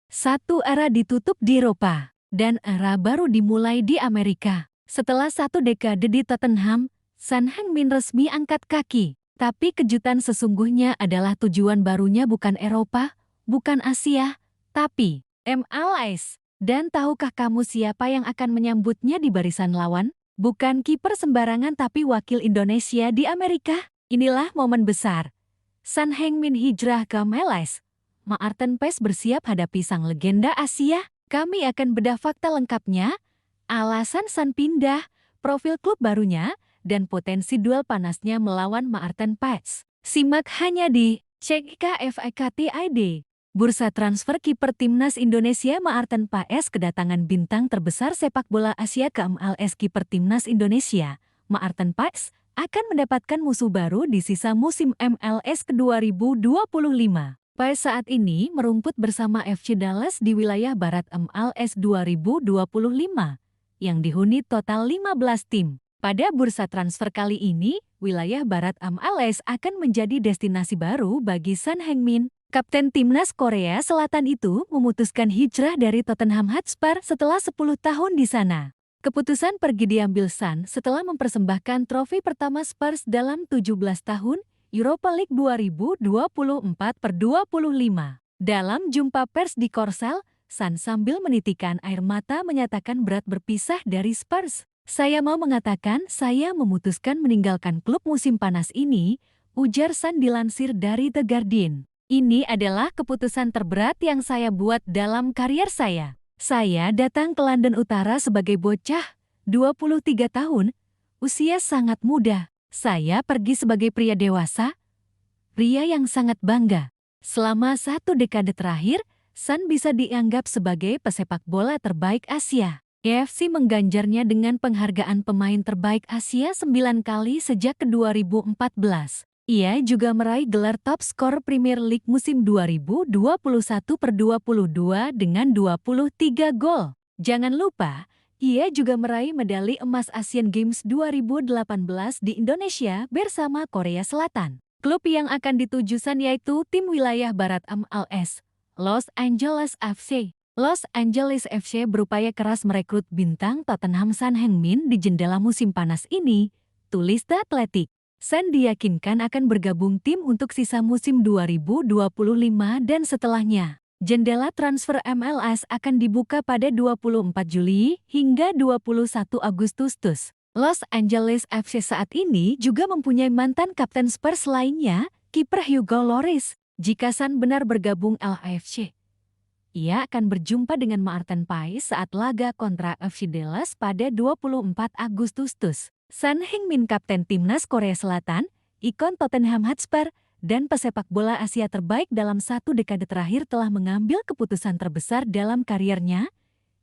Satu era ditutup di Eropa, dan era baru dimulai di Amerika. Setelah satu dekade di Tottenham, Son Heung-min resmi angkat kaki. Tapi kejutan sesungguhnya adalah tujuan barunya bukan Eropa, bukan Asia, tapi MLS. Dan tahukah kamu siapa yang akan menyambutnya di barisan lawan? Bukan kiper sembarangan tapi wakil Indonesia di Amerika. Inilah momen besar. Son Heung-min hijrah ke MLS. Maarten Paes bersiap hadapi sang legenda Asia. Kami akan bedah fakta lengkapnya, alasan Son pindah, profil klub barunya, dan potensi duel panasnya melawan Maarten Paes. Simak hanya di CKFIKTID. Bursa transfer kiper timnas Indonesia Maarten Paes kedatangan bintang terbesar sepak bola Asia ke MLS. Kiper timnas Indonesia, Maarten Paes, akan mendapatkan musuh baru di sisa musim MLS ke 2025. Paes saat ini merumput bersama FC Dallas di wilayah barat MLS 2025, yang dihuni total 15 tim. Pada bursa transfer kali ini, wilayah barat MLS akan menjadi destinasi baru bagi Son Heung-min. Kapten timnas Korea Selatan itu memutuskan hijrah dari Tottenham Hotspur setelah 10 tahun di sana. Keputusan pergi diambil Son setelah mempersembahkan trofi pertama Spurs dalam 17 tahun, Europa League 2024/25. Dalam jumpa pers di Korsel, Son sambil menitikan air mata menyatakan berat berpisah dari Spurs. Saya mau mengatakan saya memutuskan meninggalkan klub musim panas ini, ujar Son dilansir dari The Guardian. Ini adalah keputusan terberat yang saya buat dalam karier saya. Saya datang ke London Utara sebagai bocah, 23 tahun, usia sangat muda. Saya pergi sebagai pria dewasa, pria yang sangat bangga. Selama satu dekade terakhir, Son bisa dianggap sebagai pesepak bola terbaik Asia. AFC mengganjarnya dengan penghargaan pemain terbaik Asia 9 kali sejak 2014. Ia juga meraih gelar top skor Premier League musim 2021/22 dengan 23 gol. Jangan lupa, ia juga meraih medali emas Asian Games 2018 di Indonesia bersama Korea Selatan. Klub yang akan dituju Son yaitu tim wilayah barat MLS, Los Angeles FC. Los Angeles FC berupaya keras merekrut bintang Tottenham Son Heung-min di jendela musim panas ini, tulis The Athletic. Son diyakinkan akan bergabung tim untuk sisa musim 2025 dan setelahnya. Jendela transfer MLS akan dibuka pada 24 Juli hingga 21 Agustus. Los Angeles FC saat ini juga mempunyai mantan kapten Spurs lainnya, kiper Hugo Lloris. Jika Son benar bergabung LAFC, ia akan berjumpa dengan Maarten Paes saat laga kontra FC Dallas pada 24 Agustus. Son Heung-min, kapten timnas Korea Selatan, ikon Tottenham Hotspur, dan pesepak bola Asia terbaik dalam satu dekade terakhir telah mengambil keputusan terbesar dalam kariernya,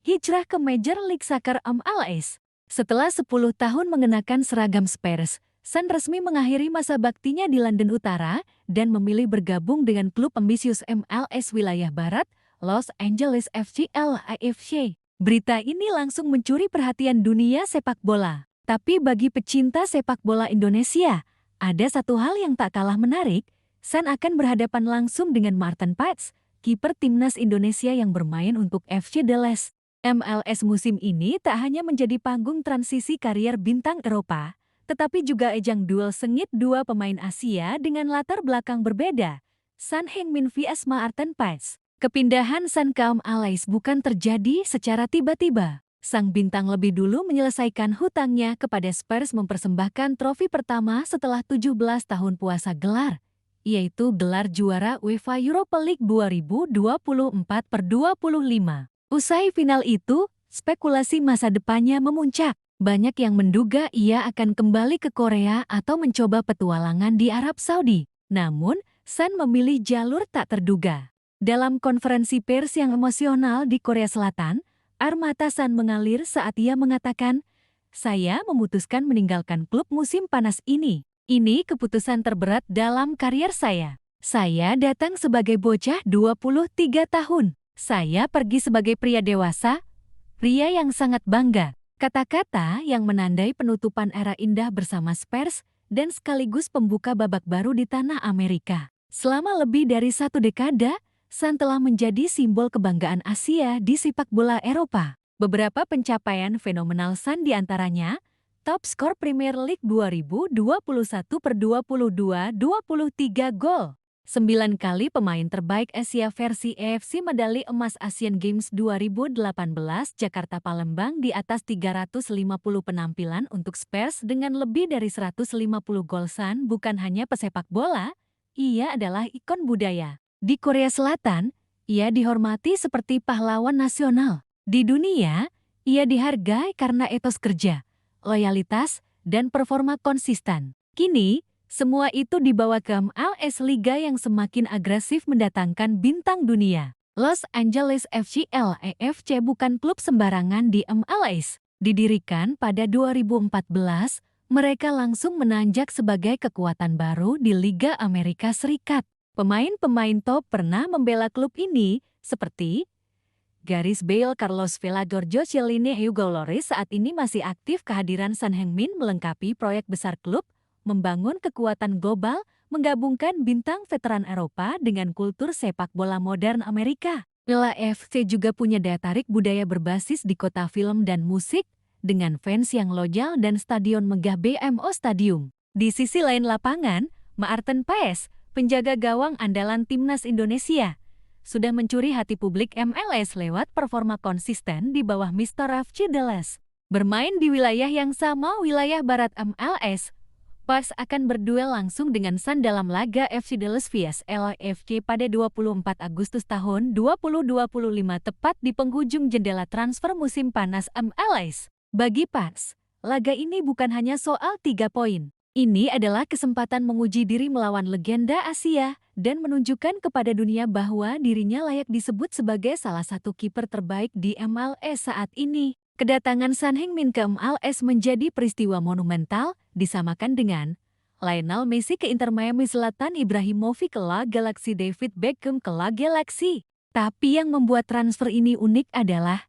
hijrah ke Major League Soccer MLS. Setelah 10 tahun mengenakan seragam Spurs, Son resmi mengakhiri masa baktinya di London Utara dan memilih bergabung dengan klub ambisius MLS wilayah barat, Los Angeles FC LAFC. Berita ini langsung mencuri perhatian dunia sepak bola. Tapi bagi pecinta sepak bola Indonesia, ada satu hal yang tak kalah menarik. Son akan berhadapan langsung dengan Maarten Paes, kiper timnas Indonesia yang bermain untuk FC Dallas. MLS musim ini tak hanya menjadi panggung transisi karier bintang Eropa, tetapi juga ajang duel sengit dua pemain Asia dengan latar belakang berbeda. Son Heung-min vs Maarten Paes. Kepindahan Son ke MLS bukan terjadi secara tiba-tiba. Sang bintang lebih dulu menyelesaikan hutangnya kepada Spurs mempersembahkan trofi pertama setelah 17 tahun puasa gelar, yaitu gelar juara UEFA Europa League 2024/25. Usai final itu, spekulasi masa depannya memuncak. Banyak yang menduga ia akan kembali ke Korea atau mencoba petualangan di Arab Saudi. Namun, Son memilih jalur tak terduga. Dalam konferensi pers yang emosional di Korea Selatan, air mata Son mengalir saat ia mengatakan, "Saya memutuskan meninggalkan klub musim panas ini. Ini keputusan terberat dalam karier saya. Saya datang sebagai bocah 23 tahun. Saya pergi sebagai pria dewasa, pria yang sangat bangga." Kata-kata yang menandai penutupan era indah bersama Spurs dan sekaligus pembuka babak baru di tanah Amerika. Selama lebih dari satu dekade, Sun telah menjadi simbol kebanggaan Asia di sepak bola Eropa. Beberapa pencapaian fenomenal Sun diantaranya, top skor Premier League 2021/22, 23 gol. 9 kali pemain terbaik Asia versi AFC medali emas Asian Games 2018 Jakarta Palembang di atas 350 penampilan untuk Spurs dengan lebih dari 150 gol. Sun bukan hanya pesepak bola, ia adalah ikon budaya. Di Korea Selatan, ia dihormati seperti pahlawan nasional. Di dunia, ia dihargai karena etos kerja, loyalitas, dan performa konsisten. Kini, semua itu dibawa ke MLS Liga yang semakin agresif mendatangkan bintang dunia. Los Angeles FC LAFC bukan klub sembarangan di MLS. Didirikan pada 2014, mereka langsung menanjak sebagai kekuatan baru di Liga Amerika Serikat. Pemain-pemain top pernah membela klub ini, seperti Gareth Bale, Carlos Vela, Giorgio Chiellini, Hugo Lloris. Saat ini masih aktif. Kehadiran Son Heung-min melengkapi proyek besar klub, membangun kekuatan global, menggabungkan bintang veteran Eropa dengan kultur sepak bola modern Amerika. LAFC juga punya daya tarik budaya berbasis di kota film dan musik, dengan fans yang loyal dan stadion megah BMO Stadium. Di sisi lain lapangan, Maarten Paes, penjaga gawang andalan timnas Indonesia, sudah mencuri hati publik MLS lewat performa konsisten di bawah Mr. FC Dallas. Bermain di wilayah yang sama, wilayah barat MLS, Paes akan berduel langsung dengan Sun dalam laga FC Dallas vs LAFC pada 24 Agustus tahun 2025 tepat di penghujung jendela transfer musim panas MLS. Bagi Paes, laga ini bukan hanya soal 3 poin. Ini adalah kesempatan menguji diri melawan legenda Asia dan menunjukkan kepada dunia bahwa dirinya layak disebut sebagai salah satu kiper terbaik di MLS saat ini. Kedatangan Son Heung-min ke MLS menjadi peristiwa monumental, disamakan dengan Lionel Messi ke Inter Miami, Zlatan Ibrahimovic ke La Galaxy, David Beckham ke La Galaxy. Tapi yang membuat transfer ini unik adalah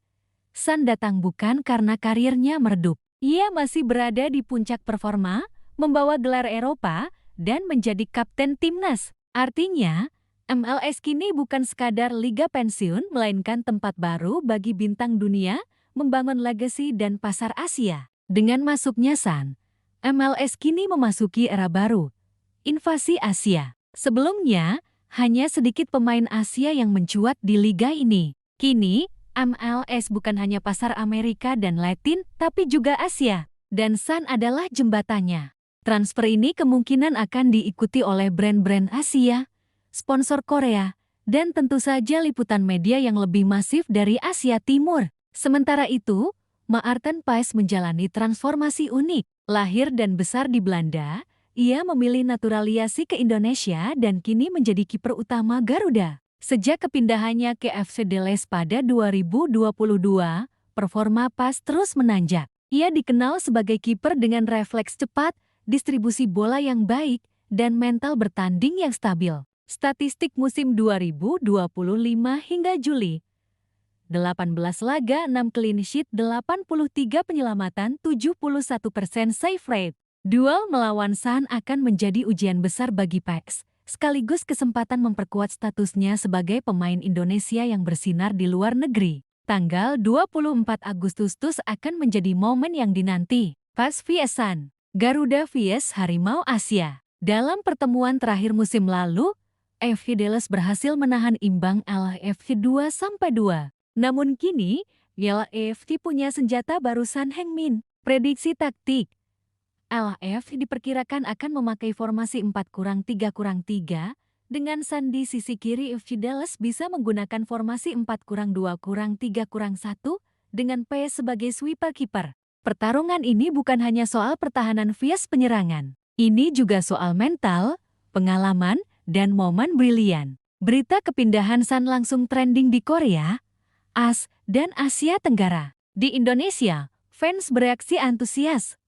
Son datang bukan karena karirnya meredup. Ia masih berada di puncak performa, membawa gelar Eropa, dan menjadi kapten timnas. Artinya, MLS kini bukan sekadar liga pensiun, melainkan tempat baru bagi bintang dunia, membangun legasi dan pasar Asia. Dengan masuknya Son, MLS kini memasuki era baru, invasi Asia. Sebelumnya, hanya sedikit pemain Asia yang mencuat di liga ini. Kini, MLS bukan hanya pasar Amerika dan Latin, tapi juga Asia. Dan Son adalah jembatannya. Transfer ini kemungkinan akan diikuti oleh brand-brand Asia, sponsor Korea, dan tentu saja liputan media yang lebih masif dari Asia Timur. Sementara itu, Maarten Paes menjalani transformasi unik. Lahir dan besar di Belanda, ia memilih naturalisasi ke Indonesia dan kini menjadi kiper utama Garuda. Sejak kepindahannya ke FC Dallas pada 2022, performa Paes terus menanjak. Ia dikenal sebagai kiper dengan refleks cepat, distribusi bola yang baik, dan mental bertanding yang stabil. Statistik musim 2025 hingga Juli: 18 laga, 6 clean sheet, 83 penyelamatan, 71% save rate. Duel melawan Son akan menjadi ujian besar bagi Paes, sekaligus kesempatan memperkuat statusnya sebagai pemain Indonesia yang bersinar di luar negeri. Tanggal 24 Agustus akan menjadi momen yang dinanti. Paes vs Son, Garuda vs Harimau Asia. Dalam pertemuan terakhir musim lalu, FC Dallas berhasil menahan imbang LAFC 2-2. Namun kini, LAFC punya senjata baru Son Heung-min. Prediksi taktik: LAFC diperkirakan akan memakai formasi 4-3-3, dengan Son di sisi kiri. FC Dallas bisa menggunakan formasi 4-2-3-1, dengan Paes sebagai sweeper kiper. Pertarungan ini bukan hanya soal pertahanan vs penyerangan. Ini juga soal mental, pengalaman, dan momen brilian. Berita kepindahan Son langsung trending di Korea, AS, dan Asia Tenggara. Di Indonesia, fans bereaksi antusias.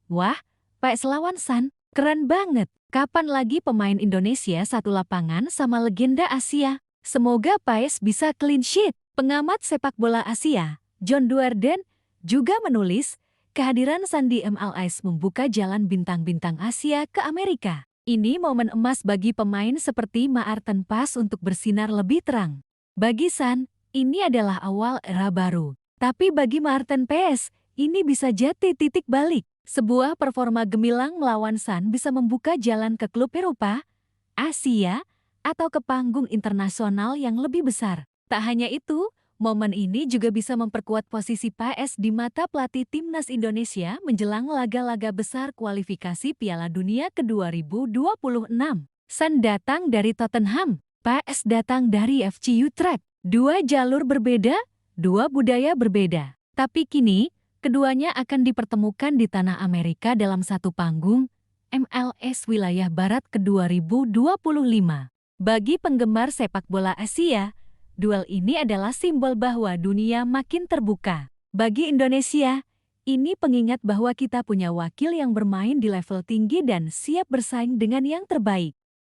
Wah, Paes lawan Son, keren banget. Kapan lagi pemain Indonesia satu lapangan sama legenda Asia? Semoga Paes bisa clean sheet. Pengamat sepak bola Asia, John Duerden, juga menulis, kehadiran Son di MLS membuka jalan bintang-bintang Asia ke Amerika. Ini momen emas bagi pemain seperti Maarten Pas untuk bersinar lebih terang. Bagi San, ini adalah awal era baru. Tapi bagi Maarten Pas, ini bisa jadi titik balik. Sebuah performa gemilang melawan San bisa membuka jalan ke klub Eropa, Asia, atau ke panggung internasional yang lebih besar. Tak hanya itu, momen ini juga bisa memperkuat posisi PAS di mata pelatih timnas Indonesia menjelang laga-laga besar kualifikasi Piala Dunia ke 2026. San datang dari Tottenham, PAS datang dari FC Utrecht. Dua jalur berbeda, dua budaya berbeda. Tapi kini, keduanya akan dipertemukan di tanah Amerika dalam satu panggung, MLS Wilayah Barat ke 2025. Bagi penggemar sepak bola Asia, duel ini adalah simbol bahwa dunia makin terbuka. Bagi Indonesia, ini pengingat bahwa kita punya wakil yang bermain di level tinggi dan siap bersaing dengan yang terbaik.